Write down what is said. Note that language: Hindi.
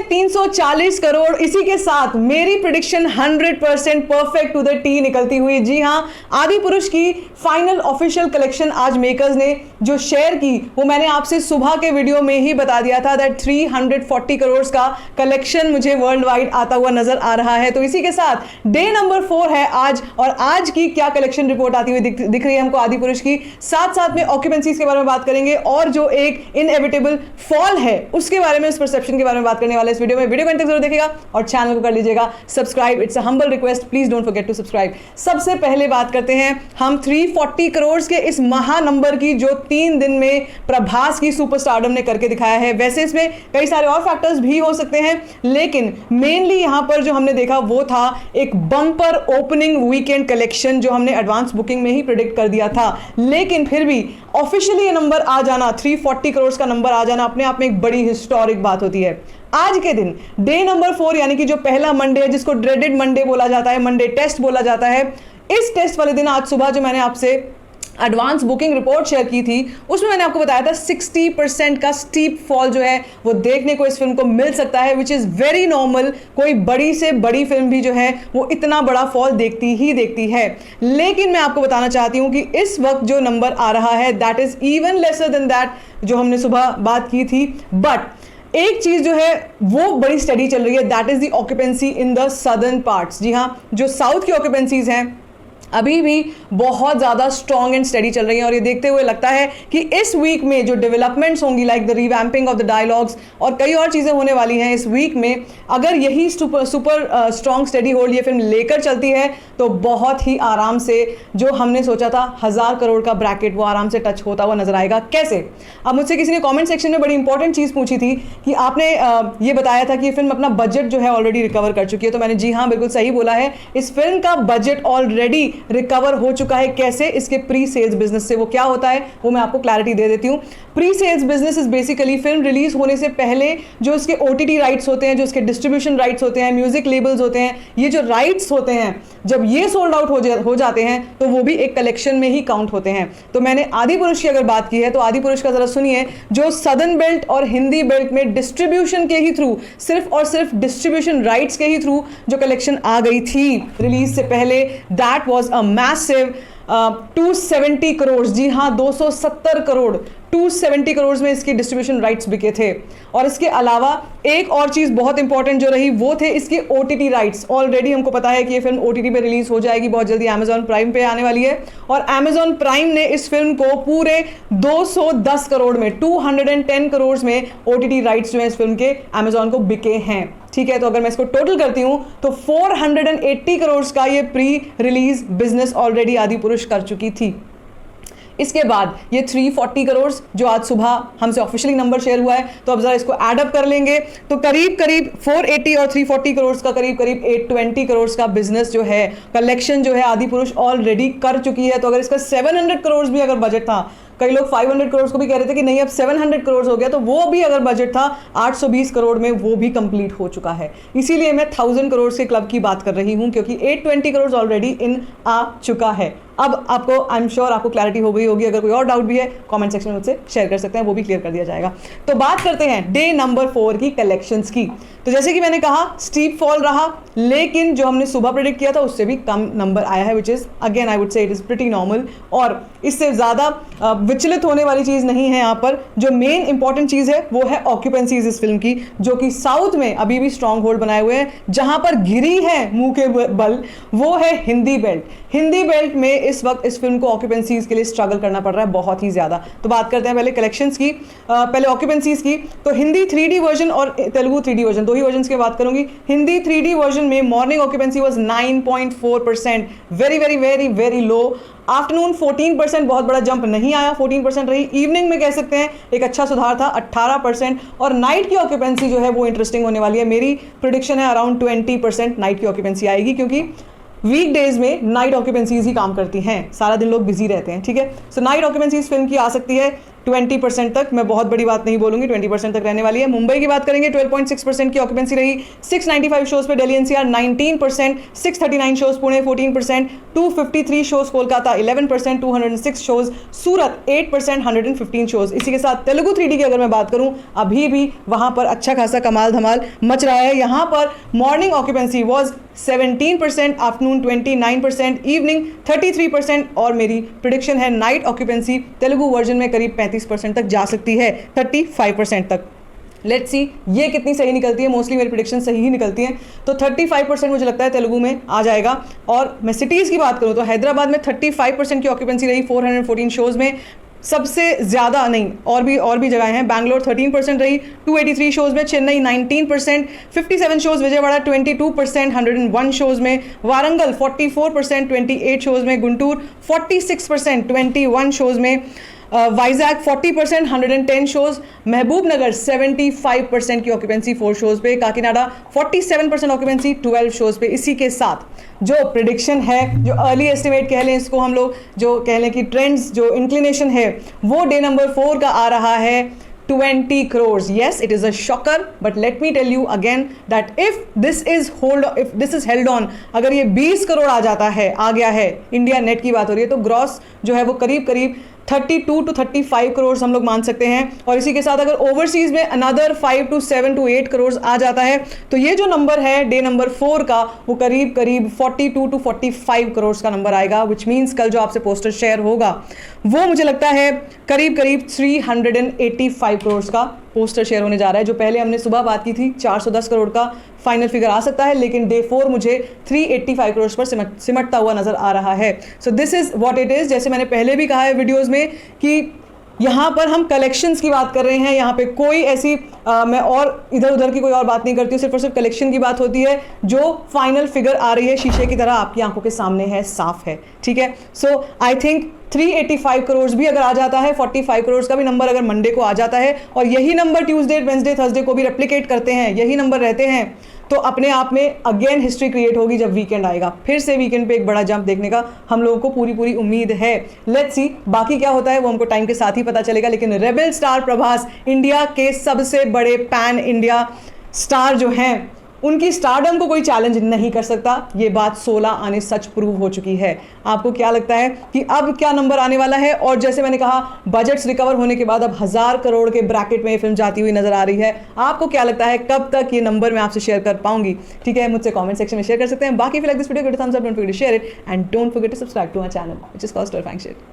340 करोड़, इसी के साथ मेरी prediction 100% perfect to the T निकलती हुई। जी हां, आदि पुरुष की फाइनल ऑफिशियल कलेक्शन आज मेकर्स ने जो शेयर की वो मैंने आपसे सुबह के वीडियो में ही बता दिया था दैट 340 करोड़ का कलेक्शन मुझे वर्ल्ड वाइड आता हुआ नजर आ रहा है। तो इसी के साथ डे नंबर 4 है आज, और आज की क्या कलेक्शन रिपोर्ट आती हुई दिख रही है हमको आदि पुरुष की। साथ साथ में ऑक्यूपेंसीज के बारे में बात करेंगे और जो एक इनएविटेबल फॉल है उसके बारे में, उस परसेप्शन के बारे में बात करने वाले इस वीडियो में। वीडियो को अंत तक जरूर देखिएगा और चैनल को कर लीजिएगा subscribe. It's a humble request, please don't forget to subscribe. सबसे पहले बात करते हैं हम 340 करोड़ के इस महा नंबर की जो 3 दिन में प्रभास की सुपरस्टारडम ने करके दिखाया है। वैसे इसमें कई सारे और फैक्टर्स भी हो सकते हैं, लेकिन मेनली यहां पर जो हमने देखा वो था एक बम्पर ओपनिंग वीकेंड कलेक्शन जो हमने एडवांस बुकिंग में ही प्रेडिक्ट कर दिया था। लेकिन फिर भी ऑफिशियली ये नंबर आ जाना, 340 करोड़ का नंबर आ जाना अपने आप में एक बड़ी हिस्टोरिक बात होती है। आज के दिन डे नंबर 4 यानी कि जो पहला मंडे है जिसको ड्रेडेड मंडे बोला जाता है, मंडे टेस्ट बोला जाता है, इस टेस्ट वाले दिन आज सुबह जो मैंने आपसे एडवांस बुकिंग रिपोर्ट शेयर की थी उसमें मैंने आपको बताया था 60% का स्टीप फॉल जो है वो देखने को इस फिल्म को मिल सकता है, विच इज वेरी नॉर्मल। कोई बड़ी से बड़ी फिल्म भी जो है वो इतना बड़ा फॉल देखती ही देखती है। लेकिन मैं आपको बताना चाहती हूं कि इस वक्त जो नंबर आ रहा है that is even lesser than that जो हमने सुबह बात की थी। बट एक चीज जो है वो बड़ी स्टडी चल रही है, that is the occupancy in the southern parts. जी हाँ, जो साउथ की ऑक्यूपेंसीज हैं अभी भी बहुत ज़्यादा स्ट्रॉन्ग एंड स्टडी चल रही है। और ये देखते हुए लगता है कि इस वीक में जो डेवलपमेंट्स होंगी like the revamping of the dialogues और कई और चीज़ें होने वाली हैं इस वीक में, अगर यही सुपर स्ट्रॉन्ग स्टडी होल्ड ये फिल्म लेकर चलती है तो बहुत ही आराम से जो हमने सोचा था 1000 करोड़ का ब्रैकेट वो आराम से टच होता हुआ नजर आएगा। कैसे? अब मुझसे किसी ने कॉमेंट सेक्शन में बड़ी इंपॉर्टेंट चीज़ पूछी थी कि आपने ये बताया था कि ये फिल्म अपना बजट जो है ऑलरेडी रिकवर कर चुकी है। तो मैंने जी हाँ बिल्कुल सही बोला है, इस फिल्म का बजट ऑलरेडी रिकवर हो चुका है। कैसे? इसके प्री सेल्स बिजनेस से। वो क्या होता है वो मैं आपको क्लैरिटी दे देती हूँ। Pre sales business is basically film release होने से पहले जो इसके ओटीटी राइट्स होते हैं, जो इसके डिस्ट्रीब्यूशन राइट्स होते हैं, म्यूजिक लेबल्स होते हैं, ये जो राइट्स होते हैं जब ये सोल्ड आउट हो जाते हैं तो वो भी एक कलेक्शन में ही काउंट होते हैं। तो मैंने आदि पुरुष की अगर बात की है तो आदि पुरुष का जरा सुनिए, जो सदर्न बेल्ट और हिंदी बेल्ट में डिस्ट्रीब्यूशन के ही थ्रू, सिर्फ और सिर्फ डिस्ट्रीब्यूशन राइट्स के ही थ्रू जो कलेक्शन आ गई थी रिलीज से पहले, that was a massive 270 crore. जी हाँ, 270 करोड़, 270 करोड़ में इसके डिस्ट्रीब्यूशन राइट्स बिके थे। और इसके अलावा एक और चीज़ बहुत इंपॉर्टेंट जो रही वो थे इसके ओटीटी राइट्स। ऑलरेडी हमको पता है कि ये फिल्म ओटीटी पे रिलीज हो जाएगी बहुत जल्दी, अमेजॉन प्राइम पे आने वाली है। और अमेजॉन प्राइम ने इस फिल्म को पूरे 210 करोड़ में, 210 करोड़ में ओटीटी राइट्स जो है इस फिल्म के अमेजॉन को बिके हैं। ठीक है, तो अगर मैं इसको टोटल करती हूं तो 480 करोड़ का ये प्री रिलीज बिजनेस ऑलरेडी आदि पुरुष कर चुकी थी। इसके बाद ये 340 करोड़ जो आज सुबह हमसे ऑफिशियली नंबर शेयर हुआ है, तो अब जरा इसको ऐड अप कर लेंगे तो करीब करीब 480 और 340 करोड़ का करीब करीब 820 करोड़ का बिजनेस जो है, कलेक्शन जो है आदि पुरुष ऑलरेडी कर चुकी है। तो अगर इसका 700 करोड़ भी अगर बजट था, कई लोग 500 करोड़ को भी कह रहे थे कि नहीं अब 700 करोड़ हो गया, तो वो भी अगर बजट था 820 करोड़ में वो भी कंप्लीट हो चुका है। इसीलिए मैं 1000 करोड़ के क्लब की बात कर रही हूं क्योंकि 820 करोड़ ऑलरेडी इन आ चुका है। अब आपको आई एम श्योर आपको क्लैरिटी हो गई होगी। अगर कोई और डाउट भी है कमेंट सेक्शन में मुझसे शेयर कर सकते हैं, वो भी क्लियर कर दिया जाएगा। तो बात करते हैं डे नंबर 4 की कलेक्शंस की। तो जैसे कि मैंने कहा स्टीप फॉल रहा, लेकिन जो हमने सुबह प्रेडिक्ट किया था उससे भी कम नंबर आया है, which is again I would say it is pretty normal. और इससे ज़्यादा विचलित होने वाली चीज़ नहीं है। यहाँ पर जो मेन इंपॉर्टेंट चीज़ है वो है ऑक्यूपेंसीज इस फिल्म की, जो कि साउथ में अभी भी स्ट्रॉन्ग होल्ड बनाए हुए हैं। जहां पर गिरी है मुंह के बल वो है हिंदी बेल्ट। हिंदी बेल्ट में इस वक्त इस फिल्म को ऑक्यूपेंसीज के लिए स्ट्रगल करना पड़ रहा है बहुत ही ज्यादा। तो बात करते हैं पहले कलेक्शंस की, पहले ऑक्यूपेंसीज की। तो हिंदी 3D वर्जन और तेलुगु 3D वर्जन, दो ही वर्जन की बात करूंगी। हिंदी 3D वर्जन में morning occupancy was 9.4%, very very very very low. Afternoon 14%, बहुत बड़ा जंप नहीं आया, 14% रही। इवनिंग में कह सकते हैं एक अच्छा सुधार था, 18%। और नाइट की ऑक्यूपेंसी जो है वो इंटरेस्टिंग होने वाली है। मेरी प्रेडिक्शन है अराउंड 20% नाइट की ऑक्यूपेंसी आएगी, क्योंकि वीकडेज में नाइट ऑक्यूपेंसीज ही काम करती हैं, सारा दिन लोग बिजी रहते हैं। ठीक है, सो नाइट ऑक्यूपेंसी इस फिल्म की आ सकती है 20% तक, मैं बहुत बड़ी बात नहीं बोलूंगी, 20% तक रहने वाली है। मुंबई की बात करेंगे 12.6% की ऑक्यूपेंसी रही, 695 शोज पे Delhi NCR 19%, 639 shows Pune 14%, 253 shows Kolkata 11%, 206 shows Surat 8%, 115 shows. इसी के साथ तेलुगु 3D की अगर मैं बात करूं, अभी भी वहां पर अच्छा खासा कमाल धमाल मच रहा है। यहां पर morning occupancy was 17%, afternoon 29%, evening 33%, और मेरी प्रिडिक्शन है नाइट ऑक्यूपेंसी तेलुगु वर्जन में करीब 35% तक जा सकती है, 35% तक। लेट्स सी ये कितनी सही निकलती है। मोस्टली मेरी प्रिडिक्शन सही ही निकलती हैं, तो 35% मुझे लगता है तेलुगु में आ जाएगा। और मैं सिटीज़ की बात करूँ तो हैदराबाद में 35% की ऑक्यूपेंसी रही 414 शोज़ में, सबसे ज़्यादा नहीं, और भी जगह हैं। बैंगलोर 13% रही 283 शोज़ में, चेन्नई 19%, 57 शोज़, विजयवाड़ा 22%, 101 शोज़ में, वारंगल 44%, 28 शोज़ में, गुंटूर 46%, 21 शोज़ में, वाइजैक 40%, 110 शोज, महबूब नगर 75% की ऑक्यूपेंसी 4 शोज पे, काकीनाडा 47% ऑक्यूपेंसी 12 शोज पे। इसी के साथ जो प्रिडिक्शन है, जो अर्ली एस्टिमेट कह लें इसको हम लोग, जो कह लें कि ट्रेंड्स, जो इंक्लिनेशन है, वो डे नंबर 4 का आ रहा है 20 crores. Yes, it is a shocker, but let me tell you again that if this is held on, अगर ये 20 करोड़ आ जाता है, आ गया है, इंडिया नेट की बात हो रही है, तो ग्रॉस जो है वो करीब 32 to 35 करोड़ हम लोग मान सकते हैं। और इसी के साथ अगर ओवरसीज में अनदर 5 to 7 to 8 करोड़ आ जाता है, तो ये जो नंबर है डे नंबर 4 का, वो करीब 42 to 45 करोड़ का नंबर आएगा, विच मीन्स कल जो आपसे पोस्टर शेयर होगा वो मुझे लगता है करीब 385 करोड़ का पोस्टर शेयर होने जा रहा है। जो पहले हमने सुबह बात की थी 410 करोड़ का फाइनल फिगर आ सकता है, लेकिन डे 4 मुझे 385 करोड़ पर सिमटता हुआ नजर आ रहा है। So this is what it is. जैसे मैंने पहले भी कहा है वीडियोस में कि यहाँ पर हम कलेक्शंस की बात कर रहे हैं, यहाँ पे कोई ऐसी मैं और इधर उधर की कोई और बात नहीं करती हूँ, सिर्फ और सिर्फ कलेक्शन की बात होती है। जो फाइनल फिगर आ रही है शीशे की तरह आपकी आंखों के सामने है, साफ है, ठीक है। सो आई थिंक 385 करोड़ भी अगर आ जाता है, 45 करोड़ का भी नंबर अगर मंडे को आ जाता है, और यही नंबर ट्यूसडे, वेंसडे, थर्सडे को भी रेप्लिकेट करते हैं, यही नंबर रहते हैं, तो अपने आप में अगेन हिस्ट्री क्रिएट होगी जब वीकेंड आएगा। फिर से वीकेंड पे एक बड़ा जंप देखने का हम लोगों को पूरी उम्मीद है। लेट्स सी बाकी क्या होता है वो हमको टाइम के साथ ही पता चलेगा। लेकिन रेबल स्टार प्रभास, इंडिया के सबसे बड़े पैन इंडिया स्टार जो हैं, उनकी स्टारडम को कोई चैलेंज नहीं कर सकता। ये बात 16 आने सच प्रूव हो चुकी है। आपको क्या लगता है कि अब क्या नंबर आने वाला है? और जैसे मैंने कहा, बजट्स रिकवर होने के बाद अब 1000 करोड़ के ब्रैकेट में ये फिल्म जाती हुई नजर आ रही है। आपको क्या लगता है कब तक ये नंबर मैं आपसे शेयर कर पाऊंगी? ठीक है, मुझसे कमेंट सेक्शन में शेयर कर सकते हैं। बाकी if you like this video, give it a thumbs up, don't forget to share it and don't forget to subscribe to my channel which is called store fang shit.